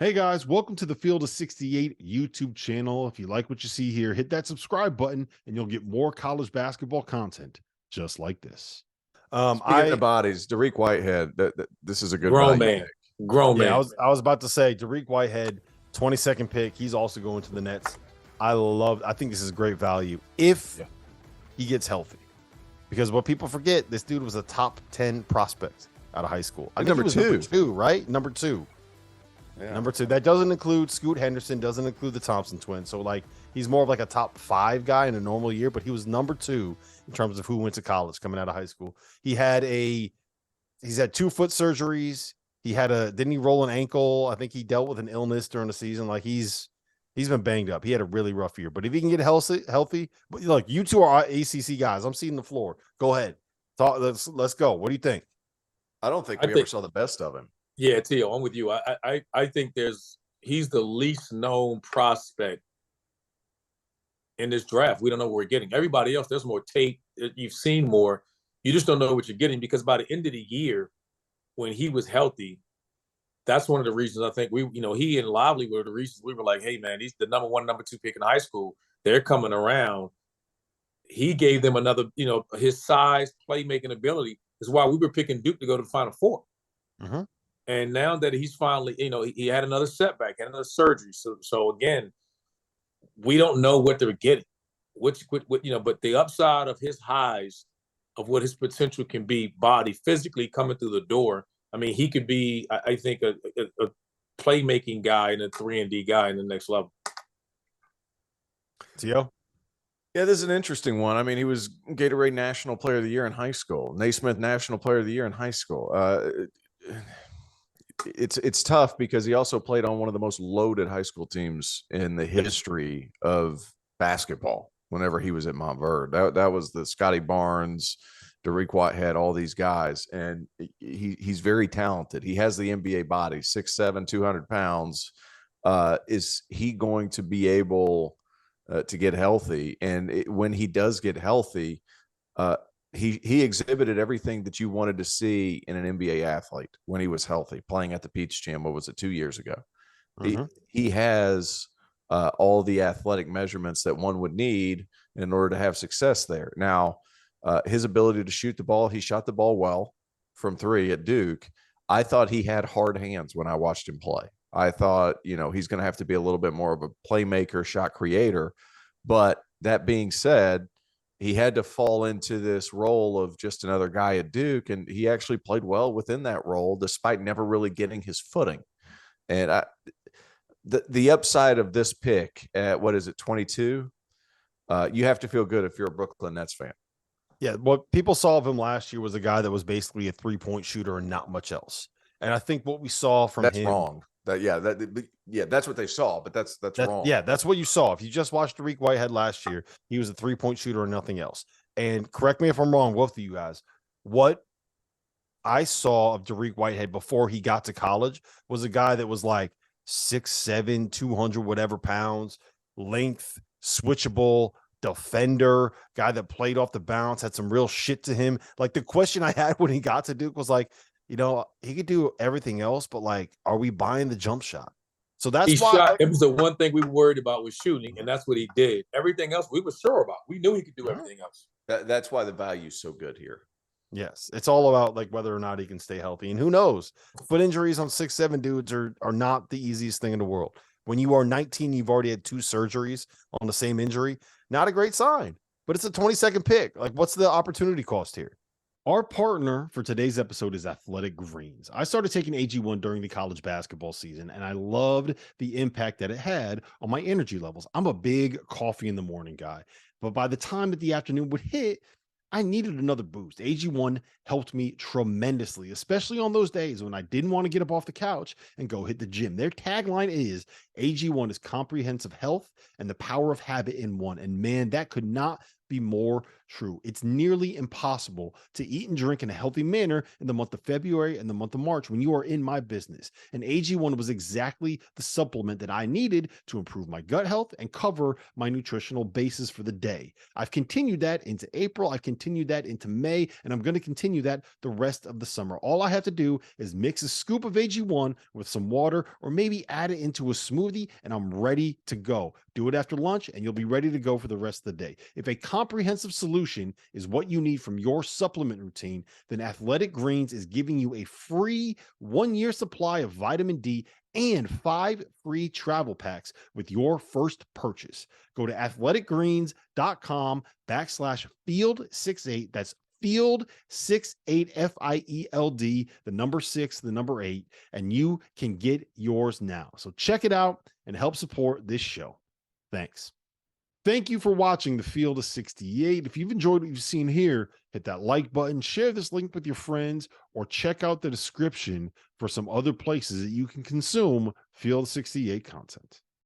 Hey guys, welcome to the Field of 68 YouTube channel. If you like what you see here, hit that subscribe button and you'll get more college basketball content just like this. Speaking of bodies, Dariq Whitehead, this is a good Grown value man. pick. Grown Yeah, man. I was about to say Dariq Whitehead, 22nd pick. He's also going to the Nets. I think this is great value if he gets healthy. Because what people forget, this dude was a top 10 prospect out of high school. I think Number he was two. number two, right? Number two. Yeah. Number two. That doesn't include Scoot Henderson, doesn't include the Thompson twins. So, like, he's more of like a top 5 guy in a normal year, but he was number 2 in terms of who went to college coming out of high school. He's had 2 foot surgeries. Didn't he roll an ankle? I think he dealt with an illness during the season. Like, he's been banged up. He had a really rough year, but if he can get healthy, but look, you two are ACC guys. I'm seeing the floor. Go ahead. Let's go. What do you think? I don't think we ever saw the best of him. Yeah, Tio, I'm with you. I think he's the least known prospect in this draft. We don't know what we're getting. Everybody else, there's more tape. You've seen more. You just don't know what you're getting because by the end of the year, when he was healthy, that's one of the reasons I think he and Lively were the reasons we were like, hey man, he's the number 1, number 2 pick in high school. They're coming around. He gave them another, his size, playmaking ability is why we were picking Duke to go to the Final Four. Mm-hmm. And now that he's finally, he had another setback, had another surgery. So again, we don't know what they're getting, but the upside of his highs, of what his potential can be, body physically coming through the door. I mean, he could be, I think, a playmaking guy and a 3-and-D guy in the next level. Tio? Yeah, this is an interesting one. I mean, he was Gatorade National Player of the Year in high school, Naismith National Player of the Year in high school. It's tough because he also played on one of the most loaded high school teams in the history of basketball. Whenever he was at Montverde, that was the Scotty Barnes, Dariq Whitehead, all these guys, and he's very talented. He has the NBA body, 6'7", 200 pounds. Is he going to be able to get healthy? And when he does get healthy, he exhibited everything that you wanted to see in an NBA athlete when he was healthy, playing at the Peach Jam. What was it, 2 years ago? Mm-hmm. He has all the athletic measurements that one would need in order to have success there. Now, his ability to shoot the ball, he shot the ball well from 3 at Duke. I thought he had hard hands when I watched him play. I thought, he's going to have to be a little bit more of a playmaker, shot creator. But that being said, he had to fall into this role of just another guy at Duke, and he actually played well within that role despite never really getting his footing. And the upside of this pick at, 22, you have to feel good if you're a Brooklyn Nets fan. Yeah, what people saw of him last year was a guy that was basically a 3-point shooter and not much else. And I think what we saw from him— That's wrong. That's what they saw, but that's wrong. Yeah, that's what you saw. If you just watched Dariq Whitehead last year, he was a 3-point shooter and nothing else. And correct me if I'm wrong, both of you guys. What I saw of Dariq Whitehead before he got to college was a guy that was like 6'7", 200 whatever pounds, length, switchable, defender, guy that played off the bounce, had some real shit to him. Like, the question I had when he got to Duke was like, he could do everything else, but like, are we buying the jump shot? So that's why it was the one thing we were worried about was shooting, and that's what he did. Everything else we were sure about. We knew he could do everything else. That's why the value is so good here. Yes, it's all about like whether or not he can stay healthy, and who knows? But injuries on 6'7" dudes are not the easiest thing in the world. When you are 19, you've already had 2 surgeries on the same injury. Not a great sign, but it's a 22nd pick. Like, what's the opportunity cost here? Our partner for today's episode is Athletic Greens. I started taking AG1 during the college basketball season, and I loved the impact that it had on my energy levels. I'm a big coffee in the morning guy, but by the time that the afternoon would hit, I needed another boost. AG1 helped me tremendously, especially on those days when I didn't want to get up off the couch and go hit the gym. Their tagline is AG1 is comprehensive health and the power of habit in one. And man, that could not be more true. It's nearly impossible to eat and drink in a healthy manner in the month of February and the month of March when you are in my business. And AG1 was exactly the supplement that I needed to improve my gut health and cover my nutritional basis for the day. I've continued that into April. I've continued that into May, and I'm going to continue that the rest of the summer. All I have to do is mix a scoop of AG1 with some water, or maybe add it into a smoothie, and I'm ready to go. Do it after lunch, and you'll be ready to go for the rest of the day. If a comprehensive solution is what you need from your supplement routine, then Athletic Greens is giving you a free 1-year supply of vitamin D and 5 free travel packs with your first purchase. Go to athleticgreens.com/field68. That's field 68 FIELD, the number 6, the number 8, and you can get yours now. So check it out and help support this show. Thanks. Thank you for watching the Field of 68. If you've enjoyed what you've seen here, hit that like button, share this link with your friends, or check out the description for some other places that you can consume Field 68 content.